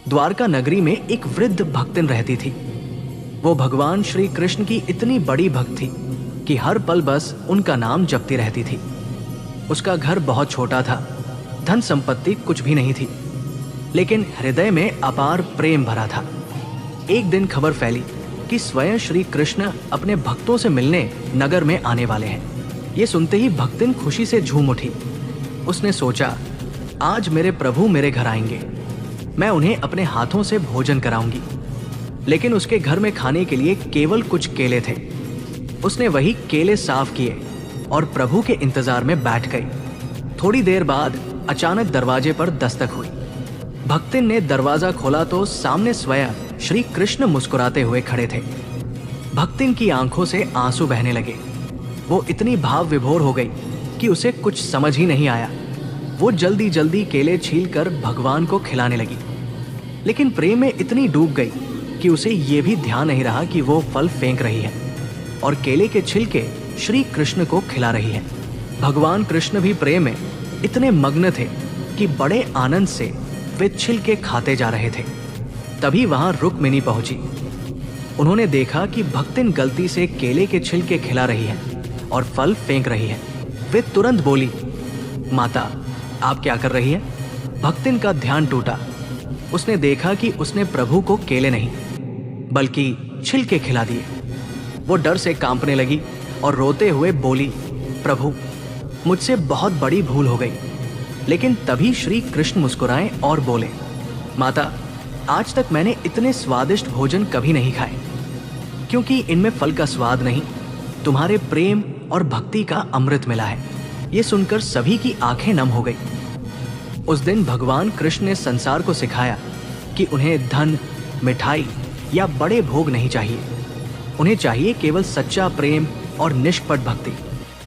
द्वारका नगरी में एक वृद्ध भक्तिन रहती थी। वो भगवान श्री कृष्ण की इतनी बड़ी भक्त थी कि हर पल बस उनका नाम जपती रहती थी। उसका घर बहुत छोटा था, धन संपत्ति कुछ भी नहीं थी, लेकिन हृदय में अपार प्रेम भरा था। एक दिन खबर फैली कि स्वयं श्री कृष्ण अपने भक्तों से मिलने नगर में आने वाले हैं। ये सुनते ही भक्तिन खुशी से झूम उठी। उसने सोचा, आज मेरे प्रभु मेरे घर आएंगे, मैं उन्हें अपने हाथों से भोजन कराऊंगी। लेकिन उसके घर में खाने के लिए केवल कुछ केले थे। उसने वही केले साफ किए और प्रभु के इंतजार में बैठ गई। थोड़ी देर बाद अचानक दरवाजे पर दस्तक हुई। भक्तिन ने दरवाजा खोला तो सामने स्वयं श्री कृष्ण मुस्कुराते हुए खड़े थे। भक्तिन की आंखों से आंसू बहने लगे। वो इतनी भाव विभोर हो गई कि उसे कुछ समझ ही नहीं आया। वो जल्दी जल्दी केले छीलकर भगवान को खिलाने लगी, लेकिन प्रेम में इतनी डूब गई कि उसे ये भी ध्यान नहीं रहा कि वो फल फेंक रही है और केले के छिलके श्री कृष्ण को खिला रही है। भगवान कृष्ण भी प्रेम में इतने मग्न थे कि बड़े आनंद से वे छिलके खाते जा रहे थे। तभी वहां रुक्मिणी पहुंची। उन्होंने देखा कि भक्तिन गलती से केले के छिलके खिला रही है और फल फेंक रही है। वे तुरंत बोली, माता, आप क्या कर रही हैं? भक्तिन का ध्यान टूटा। उसने देखा कि उसने प्रभु को केले नहीं बल्कि छिलके खिला दिए। वो डर से कांपने लगी और रोते हुए बोली, प्रभु, मुझसे बहुत बड़ी भूल हो गई। लेकिन तभी श्री कृष्ण मुस्कुराए और बोले, माता, आज तक मैंने इतने स्वादिष्ट भोजन कभी नहीं खाए, क्योंकि इनमें फल का स्वाद नहीं, तुम्हारे प्रेम और भक्ति का अमृत मिला है। ये सुनकर सभी की आंखें नम हो गई। उस दिन भगवान कृष्ण ने संसार को सिखाया कि उन्हें धन, मिठाई या बड़े भोग नहीं चाहिए। उन्हें चाहिए केवल सच्चा प्रेम और निष्कपट भक्ति।